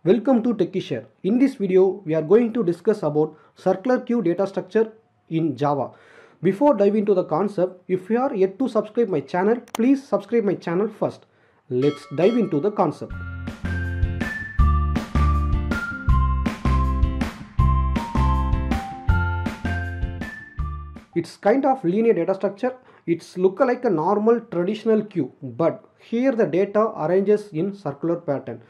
Welcome to TechieShare. In this video, we are going to discuss about circular queue data structure in Java. Before diving into the concept, if you are yet to subscribe my channel, please subscribe my channel first. Let's dive into the concept. It's kind of linear data structure. It's look like a normal traditional queue, but here the data arranges in circular pattern.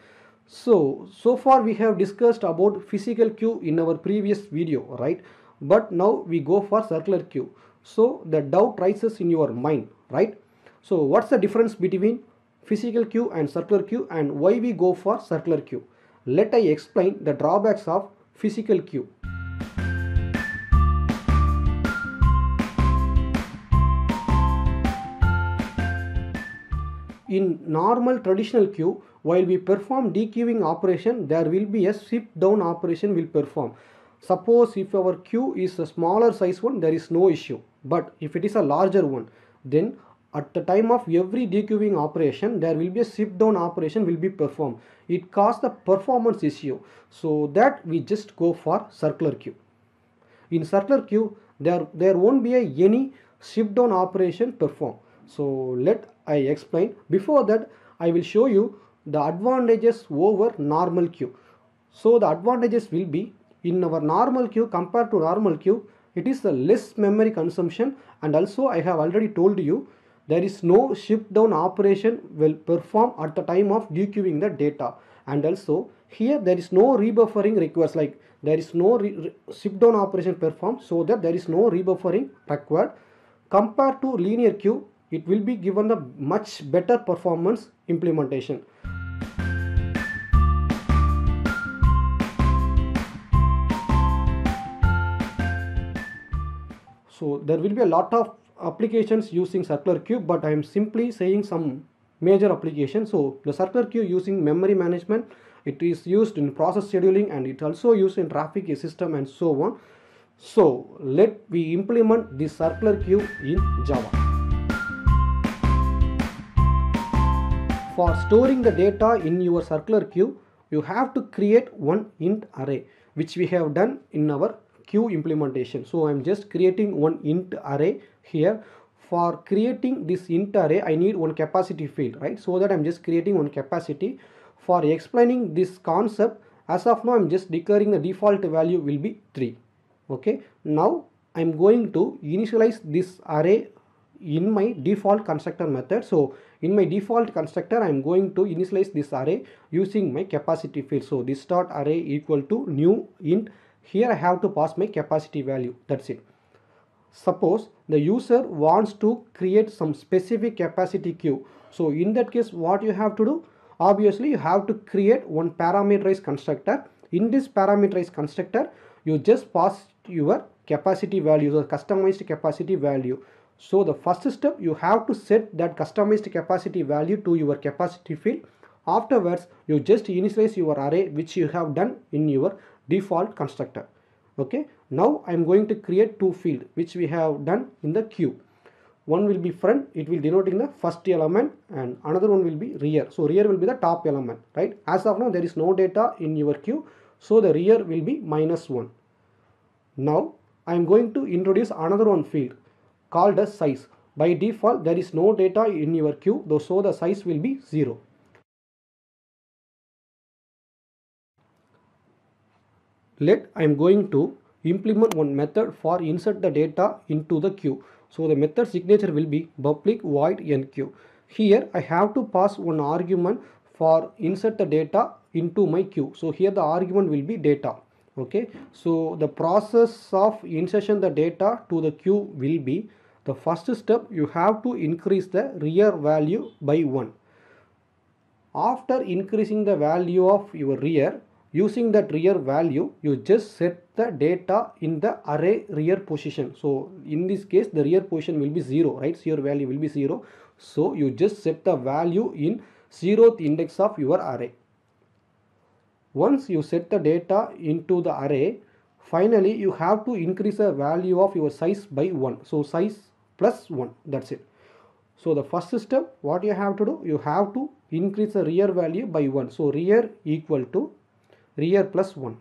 So far we have discussed about physical queue in our previous video, right? But now we go for circular queue. So the doubt rises in your mind, right? So what's the difference between physical queue and circular queue, and why we go for circular queue? Let I explain the drawbacks of physical queue. In normal traditional queue, while we perform dequeuing operation, there will be a shift down operation will perform. Suppose if our queue is a smaller size one, there is no issue. But if it is a larger one, then at the time of every dequeuing operation, there will be a shift down operation will be performed. It causes the performance issue. So that we just go for circular queue. In circular queue, there won't be any shift down operation performed. So let I explain. Before that, I will show you the advantages over normal queue. So the advantages will be, in our normal queue compared to normal queue, it is a less memory consumption, and also I have already told you there is no shift down operation will perform at the time of dequeuing the data, and also here there is no rebuffering requires, like there is no shift down operation performed, so that there is no rebuffering required. Compared to linear queue, it will be given a much better performance implementation. So there will be a lot of applications using circular queue, but I am simply saying some major applications. So the circular queue using memory management, it is used in process scheduling, and it also used in traffic system and so on. So let we implement this circular queue in Java. For storing the data in your circular queue, you have to create one int array, which we have done in our queue implementation. So I am just creating one int array here. For creating this int array, I need one capacity field, right? So that I am just creating one capacity. For explaining this concept, as of now I am just declaring the default value will be 3. Okay, now I am going to initialize this array in my default constructor method. So in my default constructor, I am going to initialize this array using my capacity field. So this dot array equal to new int. Here I have to pass my capacity value. That's it. Suppose the user wants to create some specific capacity queue. So in that case, what you have to do? Obviously, you have to create one parameterized constructor. In this parameterized constructor, you just pass your capacity value, the customized capacity value. So the first step, you have to set that customized capacity value to your capacity field. Afterwards, you just initialize your array, which you have done in your default constructor. Okay, now I am going to create two fields, which we have done in the queue. One will be front, it will denoting the first element, and another one will be rear. So rear will be the top element, right? As of now, there is no data in your queue, so the rear will be -1. Now I am going to introduce another one field called as size. By default, there is no data in your queue, though, so the size will be 0. I am going to implement one method for insert the data into the queue. So the method signature will be public void enqueue. Here I have to pass one argument for insert the data into my queue. So here the argument will be data. Okay, so the process of insertion the data to the queue will be, the first step, you have to increase the rear value by 1. After increasing the value of your rear, using that rear value, you just set the data in the array rear position. So in this case, the rear position will be 0, right? So your value will be 0. So you just set the value in 0th index of your array. Once you set the data into the array, finally you have to increase the value of your size by 1. So size plus 1, that's it. So the first step, what you have to do, you have to increase the rear value by 1. So rear equal to rear plus 1.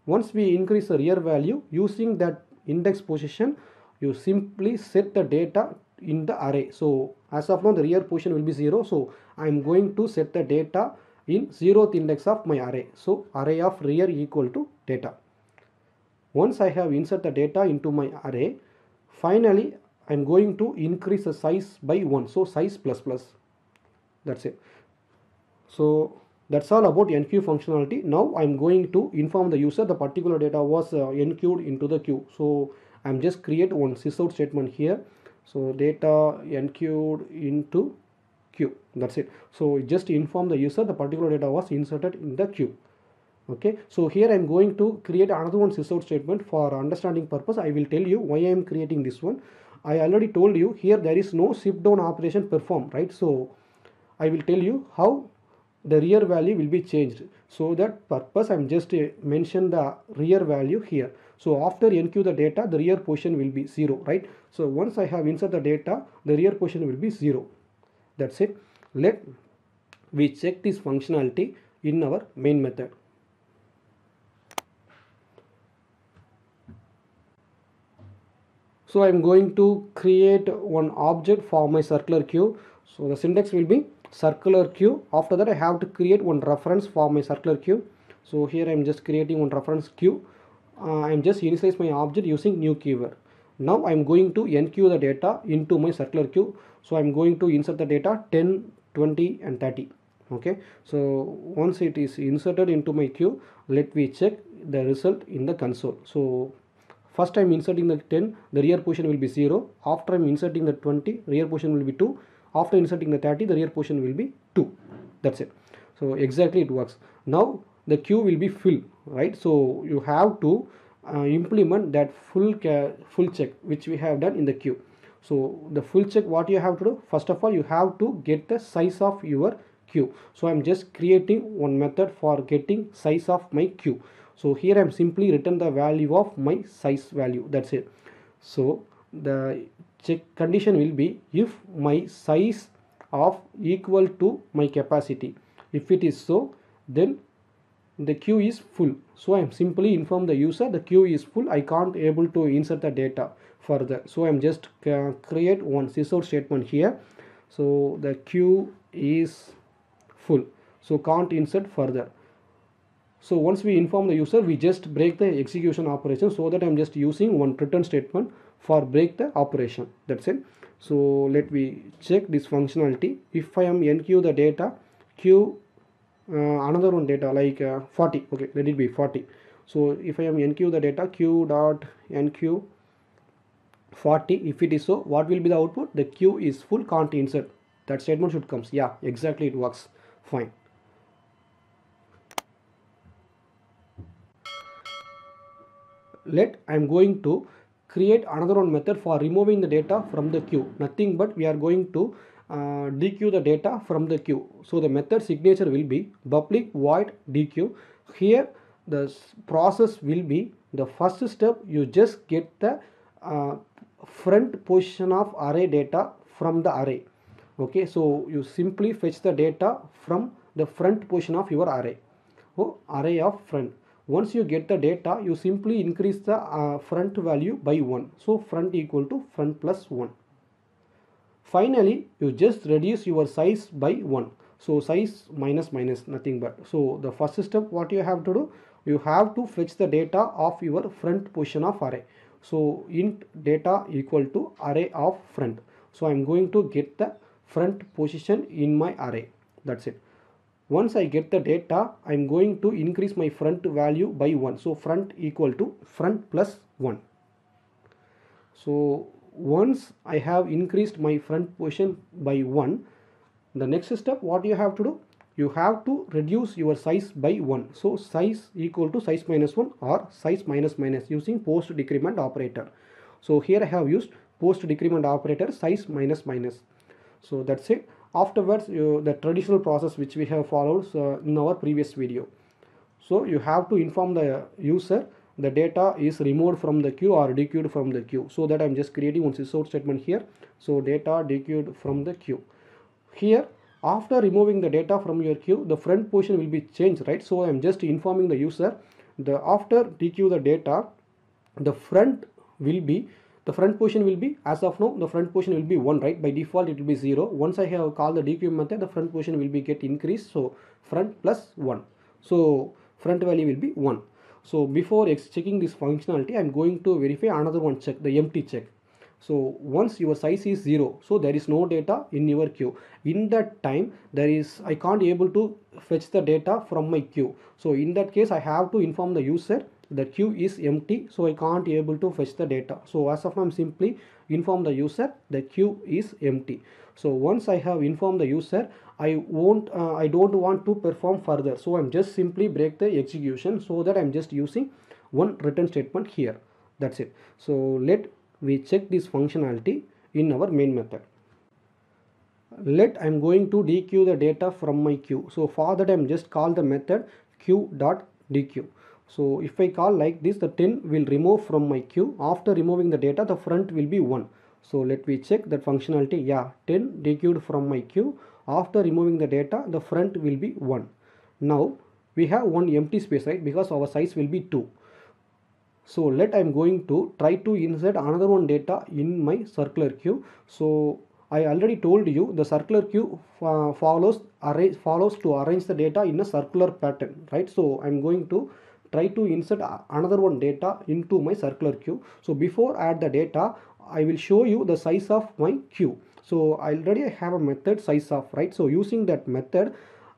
Once we increase the rear value, using that index position, you simply set the data in the array. So as of now the rear position will be 0, so I am going to set the data in 0th index of my array. So array of rear equal to data. Once I have insert the data into my array, finally I am going to increase the size by 1, so size plus plus. That's it. So that's all about enqueue functionality. Now I'm going to inform the user the particular data was enqueued into the queue. So I'm just create one sysout statement here. So data enqueued into queue. That's it. So just inform the user the particular data was inserted in the queue. Okay, so here I am going to create another one sysout statement for understanding purpose. I will tell you why I am creating this one. I already told you here there is no shift down operation performed, right? So I will tell you how the rear value will be changed. So that purpose I am just mention the rear value here. So after enqueue the data, the rear position will be 0, right? So once I have insert the data, the rear position will be 0. That's it. Let we check this functionality in our main method. So I am going to create one object for my circular queue. So the syntax will be circular queue. After that I have to create one reference for my circular queue. So here I am just creating one reference queue. I am just initialize my object using new keyword. Now I am going to enqueue the data into my circular queue. So I am going to insert the data 10, 20 and 30. Okay, so once it is inserted into my queue, let me check the result in the console. So first I am inserting the 10, the rear position will be 0. After I am inserting the 20, rear position will be 2. After inserting the 30, the rear position will be 2. That's it. So exactly it works. Now the queue will be full, right? So you have to implement that full check which we have done in the queue. So the full check, what you have to do, first of all you have to get the size of your queue. So I am just creating one method for getting size of my queue. So here I am simply written the value of my size value. That's it. So the check condition will be if my size of equal to my capacity. If it is so, then the queue is full. So I am simply inform the user the queue is full. I can't able to insert the data further. So I am just create one sysout statement here. So the queue is full. So can't insert further. So once we inform the user, we just break the execution operation, so that I am just using one return statement for break the operation. That's it. So let me check this functionality. If I am enqueue the data, queue another one data like 40. Okay, let it be 40. So if I am enqueue the data, queue dot enqueue 40. If it is so, what will be the output? The queue is full, can't insert. That statement should comes. Yeah, exactly, it works fine. Let I am going to create another one method for removing the data from the queue. Nothing but we are going to dequeue the data from the queue. So the method signature will be public void dequeue. Here the process will be the first step. You just get the front position of array data from the array. Okay, so you simply fetch the data from the front position of your array. Array of front. Once you get the data, you simply increase the front value by 1. So front equal to front plus 1. Finally, you just reduce your size by 1. So size minus minus, nothing but. So the first step what you have to do, you have to fetch the data of your front position of array. So int data equal to array of front. So I am going to get the front position in my array. That's it. Once I get the data, I am going to increase my front value by 1. So front equal to front plus 1. So once I have increased my front position by 1, the next step what you have to do, you have to reduce your size by 1. So size equal to size minus 1 or size minus minus using post decrement operator. So here I have used post decrement operator size minus minus. So that's it. Afterwards, the traditional process which we have followed in our previous video. So you have to inform the user the data is removed from the queue or dequeued from the queue. So that I am just creating one sysout statement here. So data dequeued from the queue. Here After removing the data from your queue, the front position will be changed, right? So I am just informing the user, the after dequeue the data, the front position will be, as of now the front position will be 1, right? By default it will be 0. Once I have called the dequeue method, the front position will be get increased, so front plus 1, so front value will be 1. So before checking this functionality, I am going to verify another one check, the empty check. So once your size is 0, so there is no data in your queue. In that time, I can't able to fetch the data from my queue. So in that case, I have to inform the user the queue is empty, so I can't able to fetch the data. So as of now, I'm simply inform the user the queue is empty. So once I have informed the user, I don't want to perform further. So I'm just simply break the execution, so that I'm just using one return statement here. That's it. So let we check this functionality in our main method. I'm going to dequeue the data from my queue. So for that, I'm just call the method queue.dequeue. So if I call like this, the 10 will remove from my queue. After removing the data, the front will be 1. So let me check that functionality. Yeah, 10 dequeued from my queue. After removing the data, the front will be 1. Now we have one empty space, right? Because our size will be 2. So I'm going to try to insert another one data in my circular queue. So I already told you the circular queue follows to arrange the data in a circular pattern, right? So I'm going to try to insert another one data into my circular queue. So before I add the data, I will show you the size of my queue. So I already have a method size of, right? So using that method,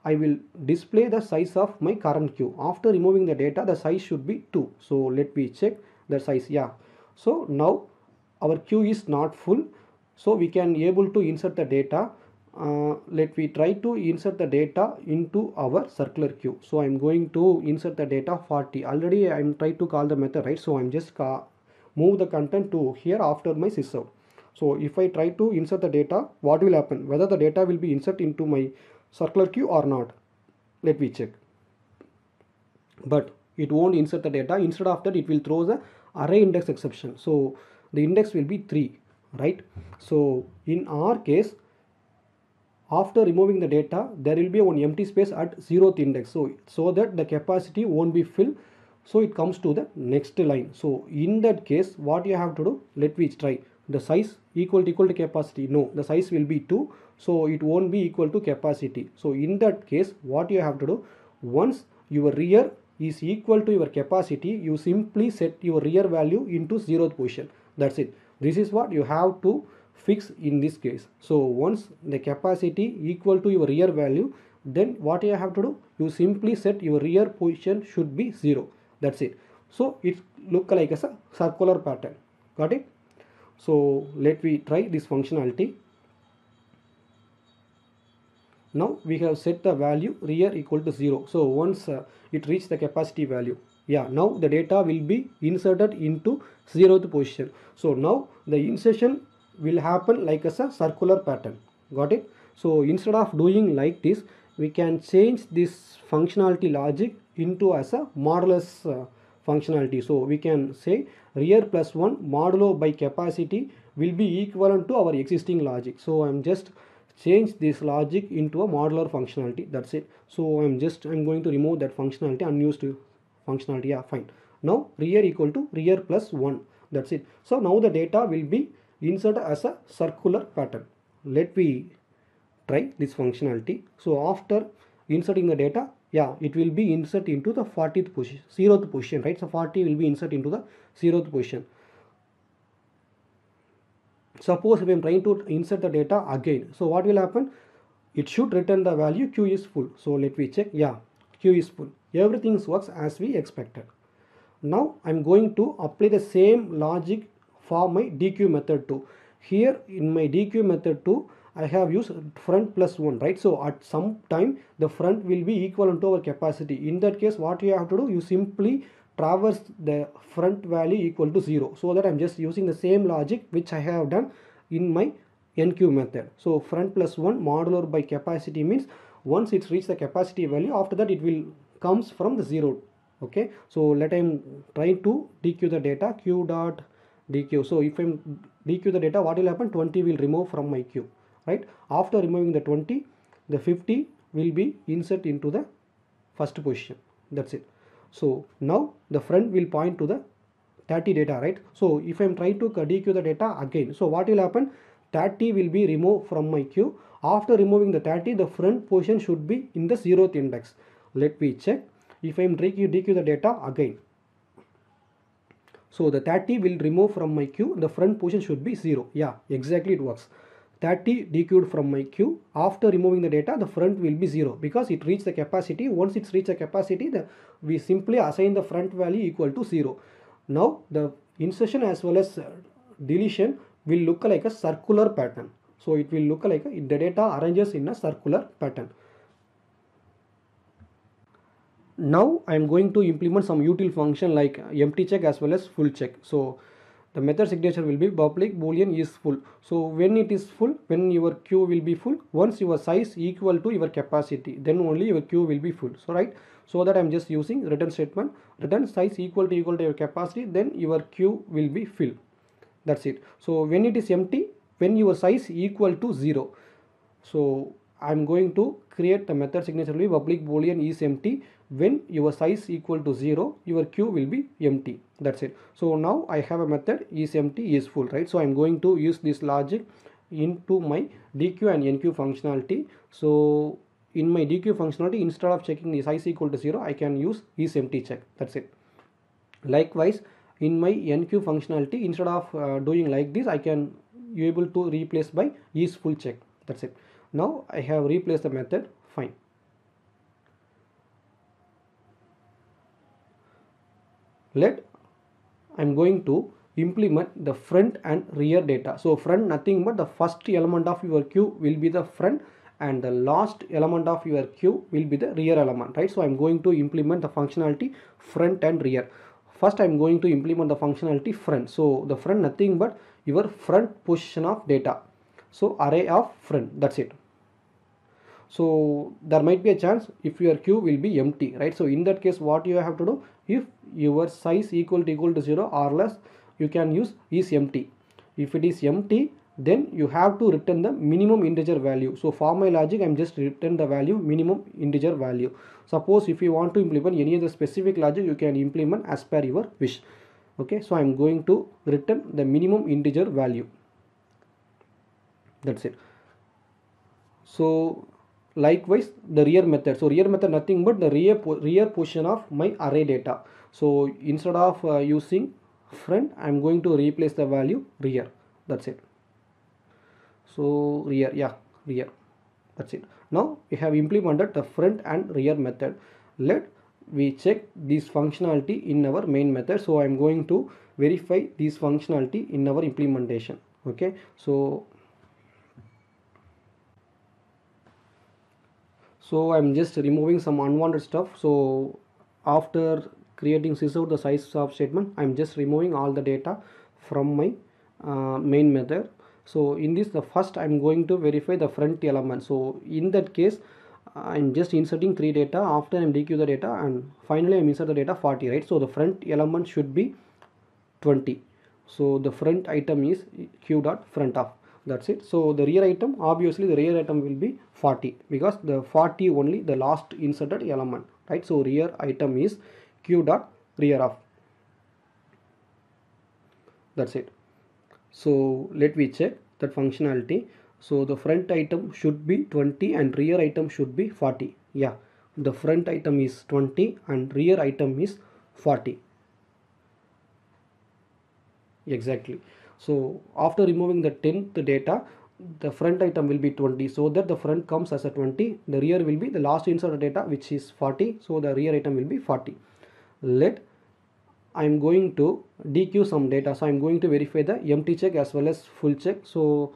I will display the size of my current queue. After removing the data, the size should be 2. So let me check the size. Yeah. So now our queue is not full. So we can able to insert the data. Let me try to insert the data into our circular queue. So I'm going to insert the data 40. Already I'm trying to call the method, right? So I'm just move the content to here after my sysout. So if I try to insert the data, what will happen? Whether the data will be inserted into my circular queue or not, let me check. But it won't insert the data. Instead of that, it will throw the array index exception. So the index will be 3, right? So in our case, after removing the data, there will be one empty space at 0th index, so that the capacity won't be filled. So it comes to the next line. So in that case, what you have to do, let me try. The size equal to capacity. No, the size will be 2, so it won't be equal to capacity. So in that case, what you have to do, once your rear is equal to your capacity, you simply set your rear value into 0th position. That's it. This is what you have to fix in this case. So once the capacity equal to your rear value, then what you have to do, you simply set your rear position should be 0. That's it. So it look like as a circular pattern. Got it? So let me try this functionality. Now we have set the value rear equal to 0. So once it reach the capacity value, yeah, now the data will be inserted into 0th position. So now the insertion will happen like as a circular pattern. Got it? So instead of doing like this, we can change this functionality logic into as a modulus functionality. So we can say rear plus 1 modulo by capacity will be equivalent to our existing logic. So I'm just change this logic into a modular functionality. That's it. So I'm going to remove that functionality, unused functionality. Yeah, fine. Now rear equal to rear plus 1. That's it. So now the data will be inserted as a circular pattern. Let me try this functionality. So after inserting the data, yeah, it will be inserted into the 40th position, 0th position, right? So 40 will be inserted into the 0th position. Suppose if I am trying to insert the data again, so what will happen? It should return the value queue is full. So let me check. Yeah, queue is full. Everything works as we expected. Now I'm going to apply the same logic for my dequeue method too. Here in my dequeue method too, I have used front plus 1, right? So at some time the front will be equivalent to our capacity. In that case, what you have to do, you simply traverse the front value equal to 0. So that I'm just using the same logic which I have done in my enqueue method. So front plus 1 modular by capacity means once it's reached the capacity value, after that it will comes from the 0. Okay, so let I'm trying to dequeue the data, queue.dequeue. So if I'm dequeue the data, what will happen? 20 will remove from my queue, right? After removing the 20, the 50 will be insert into the first position. That's it. So now the front will point to the 30 data, right? So if I am trying to dequeue the data again, so what will happen? 30 will be removed from my queue. After removing the 30, the front position should be in the 0th index. Let me check. If I am dequeue the data again, so the 30 will remove from my queue, the front position should be 0. Yeah, exactly, it works. 30 dequeued from my queue. After removing the data, the front will be 0 because it reached the capacity. Once it's reached the capacity, we simply assign the front value equal to 0. Now the insertion as well as deletion will look like a circular pattern. So it will look like the data arranges in a circular pattern. Now I am going to implement some util function like empty check as well as full check. So the method signature will be public boolean is full. So when it is full, when your queue will be full, once your size equal to your capacity, then only your queue will be full. So right, so that I am just using return statement, return size equal to your capacity, then your queue will be full. That's it. So when it is empty, when your size equal to 0, so I'm going to create the method signature will be public boolean is empty. When your size equal to 0, your queue will be empty. That's it. So now I have a method is empty is full, right? So I'm going to use this logic into my dequeue and enqueue functionality. So in my dequeue functionality, instead of checking the size equal to 0, I can use is empty check. That's it. Likewise, in my enqueue functionality, instead of doing like this, I can be able to replace by is full check. That's it. Now I have replaced the method. Fine. I'm going to implement the front and rear data. So front, nothing but the first element of your queue will be the front and the last element of your queue will be the rear element, right? So I'm going to implement the functionality front and rear. First I'm going to implement the functionality front. So the front, nothing but your front position of data. So array of front, that's it. So there might be a chance if your queue will be empty, right? So in that case, what you have to do, if your size equal to 0 or less, you can use is empty. If it is empty, then you have to return the minimum integer value. So for my logic, I'm just return the value minimum integer value. Suppose if you want to implement any other specific logic, you can implement as per your wish. Okay, so I'm going to return the minimum integer value. That's it. So likewise the rear method, so rear method nothing but the rear position of my array data. So instead of using front, I'm going to replace the value rear. That's it. So rear, yeah, rear. That's it. Now we have implemented the front and rear method. Let we check this functionality in our main method. So I'm going to verify this functionality in our implementation. Okay, so I'm just removing some unwanted stuff. So after creating sysout the size of statement, I'm just removing all the data from my main method. So in this, the first I'm going to verify the front element. So in that case, I'm just inserting 3 data. After I'm dequeue the data, and finally I'm insert the data 40, right? So the front element should be 20. So the front item is q dot front of. That's it. So the rear item, obviously the rear item will be 40 because the 40 only the last inserted element, right? So rear item is q dot rear of. That's it. So let me check that functionality. So the front item should be 20 and rear item should be 40. Yeah, the front item is 20 and rear item is 40. Exactly. So after removing the 10th data, the front item will be 20, so that the front comes as a 20, the rear will be the last inserted data which is 40, so the rear item will be 40. Let I'm going to dequeue some data. So I'm going to verify the empty check as well as full check. So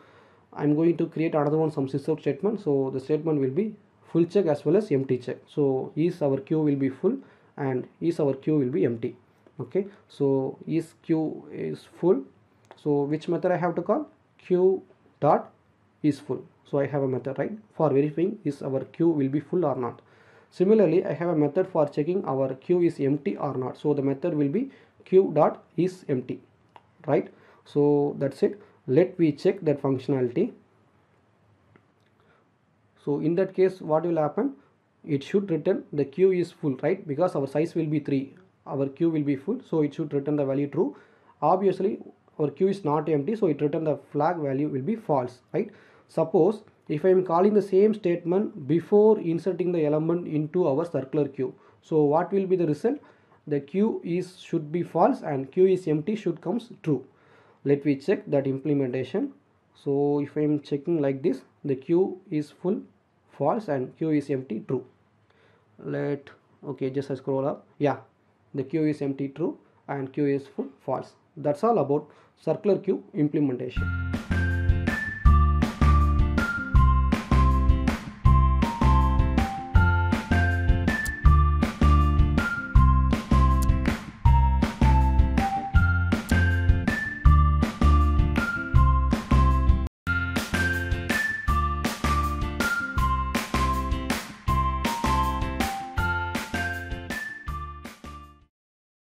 I'm going to create another one, some sysout statement. So the statement will be full check as well as empty check. So is our queue will be full and is our queue will be empty. Okay, so is queue is full, so which method I have to call? Queue dot is full. So I have a method, right, for verifying is our queue will be full or not. Similarly, I have a method for checking our queue is empty or not. So the method will be queue dot is empty, right? So that's it. Let we check that functionality. So in that case, what will happen? It should return the queue is full, right? Because our size will be 3, our queue will be full, so it should return the value true. Obviously our queue is not empty, so it return the flag value will be false, right? Suppose if I am calling the same statement before inserting the element into our circular queue, so what will be the result? The queue is should be false and queue is empty should comes true. Let me check that implementation. So if I am checking like this, the queue is full false and queue is empty true. Okay, just I scroll up. Yeah, the queue is empty true and queue is full false. That's all about circular queue implementation.